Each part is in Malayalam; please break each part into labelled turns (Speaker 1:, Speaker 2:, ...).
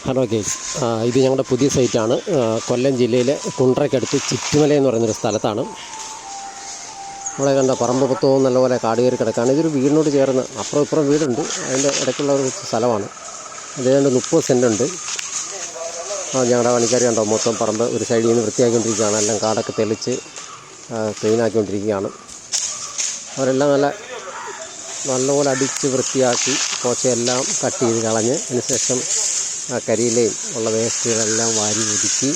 Speaker 1: ഹലോ ഗൈസ്, ഇത് ഞങ്ങളുടെ പുതിയ സൈറ്റാണ്. കൊല്ലം ജില്ലയിലെ കുണ്ട്രയ്ക്കടുത്ത് ചിറ്റുമല എന്ന് പറയുന്നൊരു സ്ഥലത്താണ്. നമ്മളെ കണ്ട പറമ്പ് മൊത്തവും നല്ലപോലെ കാട് കയറി കിടക്കുകയാണ്. ഇതൊരു വീടിനോട് ചേർന്ന് അപ്പുറം ഇപ്പുറം വീടുണ്ട്, അതിൻ്റെ ഇടയ്ക്കുള്ള ഒരു സ്ഥലമാണ്. അതേതാണ്ട് 30 സെൻറ്റുണ്ട്. ഞങ്ങളുടെ പണിക്കാർ കണ്ടോ, മൊത്തം പറമ്പ് ഒരു സൈഡിൽ നിന്ന് വൃത്തിയാക്കിക്കൊണ്ടിരിക്കുകയാണ്. എല്ലാം കാടൊക്കെ തെളിച്ച് ക്ലീനാക്കിക്കൊണ്ടിരിക്കുകയാണ്. അവരെല്ലാം നല്ലപോലെ അടിച്ച് വൃത്തിയാക്കി പോച്ചയെല്ലാം കട്ട് ചെയ്ത് കളഞ്ഞ് അതിനുശേഷം കരിയിലയും ഉള്ള വേസ്റ്റുകളെല്ലാം വാരി ഒതുക്കി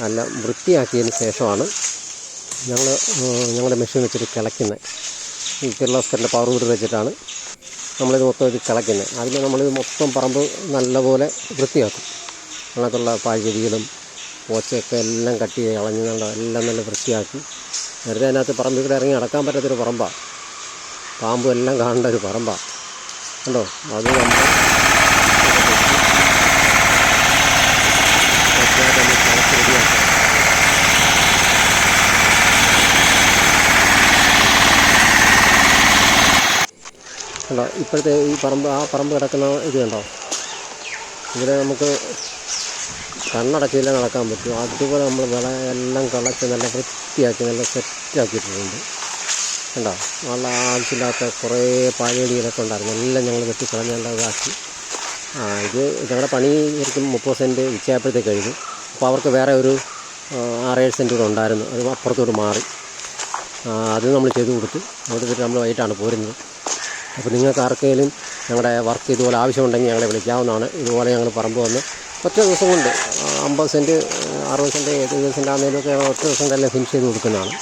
Speaker 1: നല്ല വൃത്തിയാക്കിയതിന് ശേഷമാണ് ഞങ്ങളുടെ മെഷീൻ വെച്ചിട്ട് കിളയ്ക്കുന്നത്. ഈ കിർലോസ്കറിൻ്റെ പവർ വീട് വെച്ചിട്ടാണ് നമ്മളിത് മൊത്തം ഇത് കിളയ്ക്കുന്നത്. അതിൽ നമ്മളിത് മൊത്തം പറമ്പ് നല്ലപോലെ വൃത്തിയാക്കും. അതിനകത്തുള്ള പാഴ്ചെടികളും പോച്ചയൊക്കെ എല്ലാം കട്ട് ചെയ്ത് കളഞ്ഞ് എല്ലാം നല്ല വൃത്തിയാക്കി. വെറുതെ അതിനകത്ത് പറമ്പിൽ കൂടെ ഇറങ്ങി നടക്കാൻ പറ്റാത്തൊരു പറമ്പാണ്. പാമ്പും എല്ലാം കാണേണ്ട ഒരു പറമ്പാണ്. കണ്ടോ, അത് നമ്മൾ കണ്ടോ, ഇപ്പോഴത്തെ ഈ പറമ്പ് കിടക്കുന്ന ഇത് കണ്ടോ, ഇവിടെ നമുക്ക് കണ്ണടച്ചില്ല നടക്കാൻ പറ്റും. അതുപോലെ നമ്മൾ എല്ലാം കളച്ച് നല്ല വൃത്തിയാക്കി നല്ല സെറ്റാക്കിയിട്ടുണ്ട്. കണ്ടോ, നല്ല ആവശ്യമില്ലാത്ത കുറേ പാഴേടികളൊക്കെ ഉണ്ടായിരുന്നു, എല്ലാം ഞങ്ങൾ വെട്ടിക്കളഞ്ഞ് നല്ല ഇതാക്കി. ഇത് ഞങ്ങളുടെ പണി ശരിക്കും 30 സെൻറ്റ് ഉച്ചയായപ്പോഴത്തേക്ക് കഴിഞ്ഞു. അപ്പോൾ അവർക്ക് വേറെ ഒരു 6-7 സെൻറ്റ് കൂടെ ഉണ്ടായിരുന്നു, അത് അപ്പുറത്തോട്ട് മാറി. അത് നമ്മൾ ചെയ്ത് കൊടുത്തു. കൊടുത്തിട്ട് നമ്മൾ വൈകിട്ടാണ് പോരുന്നത്. അപ്പോൾ നിങ്ങൾക്ക് ആർക്കെങ്കിലും ഞങ്ങളുടെ വർക്ക് ഇതുപോലെ ആവശ്യമുണ്ടെങ്കിൽ ഞങ്ങളെ വിളിക്കാവുന്നതാണ്. ഇതുപോലെ ഞങ്ങൾ പറമ്പ് വന്ന് ഒറ്റ ദിവസം കൊണ്ട് 50 സെൻറ്റ് 60 സെൻറ്റ് 70 സെൻറ്റ് ആകുന്നതിലൊക്കെ ഒറ്റ ദിവസം തന്നെ ഫിനിഷ് ചെയ്ത് കൊടുക്കുന്നതാണ്.